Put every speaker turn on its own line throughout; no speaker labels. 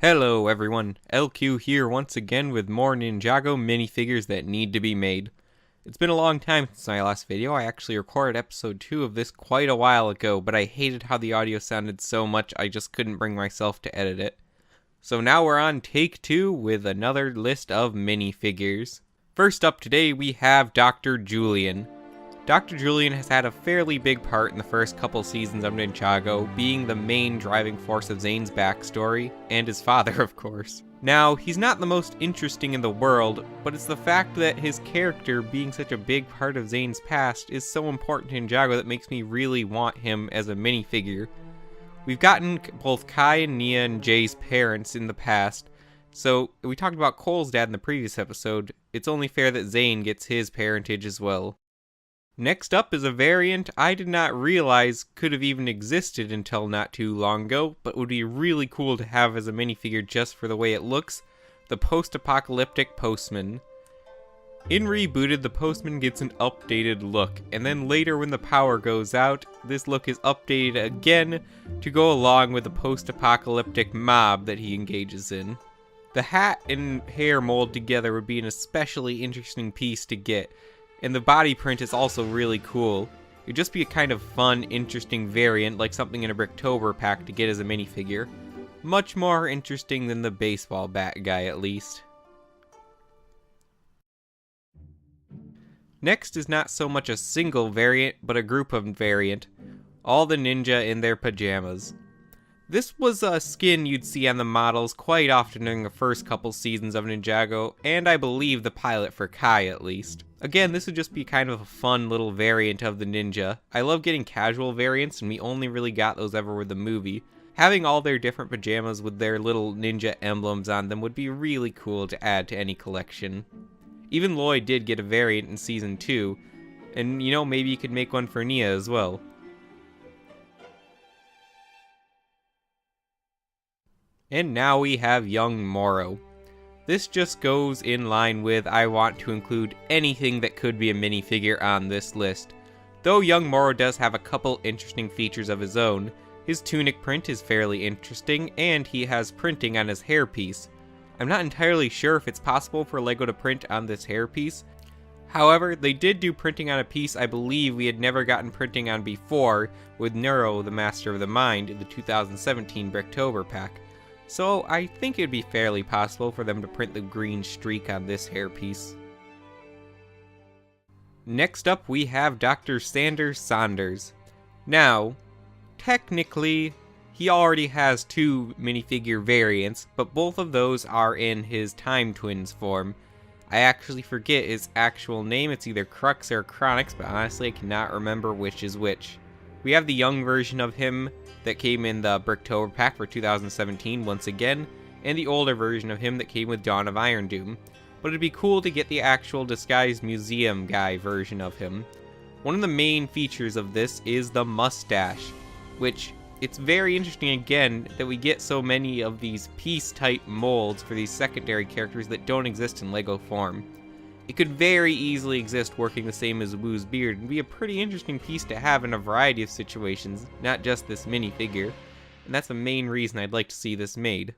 Hello everyone, LQ here once again with more Ninjago minifigures that need to be made. It's been a long time since my last video. I actually recorded episode 2 of this quite a while ago, but I hated how the audio sounded so much I just couldn't bring myself to edit it. So now we're on take 2 with another list of minifigures. First up today we have Dr. Julian. Dr. Julian has had a fairly big part in the first couple seasons of Ninjago, being the main driving force of Zane's backstory, and his father, of course. Now, he's not the most interesting in the world, but it's the fact that his character being such a big part of Zane's past is so important to Ninjago that makes me really want him as a minifigure. We've gotten both Kai and Nia and Jay's parents in the past, so we talked about Cole's dad in the previous episode. It's only fair that Zane gets his parentage as well. Next up is a variant I did not realize could have even existed until not too long ago, but would be really cool to have as a minifigure just for the way it looks, the post-apocalyptic Postman. In Rebooted, the Postman gets an updated look, and then later when the power goes out, this look is updated again to go along with the post-apocalyptic mob that he engages in. The hat and hair mold together would be an especially interesting piece to get, and the body print is also really cool. It'd just be a kind of fun, interesting variant, like something in a Bricktober pack to get as a minifigure. Much more interesting than the baseball bat guy, at least. Next is not so much a single variant, but a group of variant. All the ninja in their pajamas. This was a skin you'd see on the models quite often during the first couple seasons of Ninjago, and I believe the pilot for Kai at least. Again, this would just be kind of a fun little variant of the ninja. I love getting casual variants, and we only really got those ever with the movie. Having all their different pajamas with their little ninja emblems on them would be really cool to add to any collection. Even Lloyd did get a variant in season 2, and maybe you could make one for Nia as well. And now we have young Morrow. This just goes in line with I want to include anything that could be a minifigure on this list. Though young Morrow does have a couple interesting features of his own, his tunic print is fairly interesting, and he has printing on his hairpiece. I'm not entirely sure if it's possible for LEGO to print on this hairpiece. However, they did do printing on a piece I believe we had never gotten printing on before with Morrow, the Master of the Mind, in the 2017 Bricktober pack. So I think it'd be fairly possible for them to print the green streak on this hairpiece. Next up we have Dr. Saunders. Now, technically, he already has 2 minifigure variants, but both of those are in his Time Twins form. I actually forget his actual name, it's either Crux or Chronix, but honestly I cannot remember which is which. We have the young version of him that came in the Bricktober pack for 2017 once again, and the older version of him that came with Dawn of Iron Doom. But it'd be cool to get the actual disguised museum guy version of him. One of the main features of this is the mustache, which it's very interesting again that we get so many of these piece-type molds for these secondary characters that don't exist in LEGO form. It could very easily exist working the same as Wu's beard and be a pretty interesting piece to have in a variety of situations, not just this minifigure, and that's the main reason I'd like to see this made.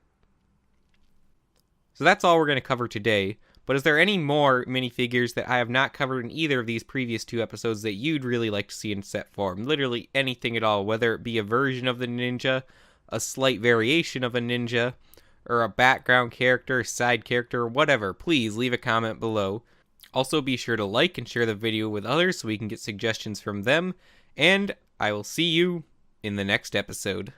So that's all we're going to cover today, but is there any more minifigures that I have not covered in either of these previous 2 episodes that you'd really like to see in set form? Literally anything at all, whether it be a version of the ninja, a slight variation of a ninja, or a background character, side character, whatever. Please leave a comment below. Also be sure to like and share the video with others so we can get suggestions from them, and I will see you in the next episode.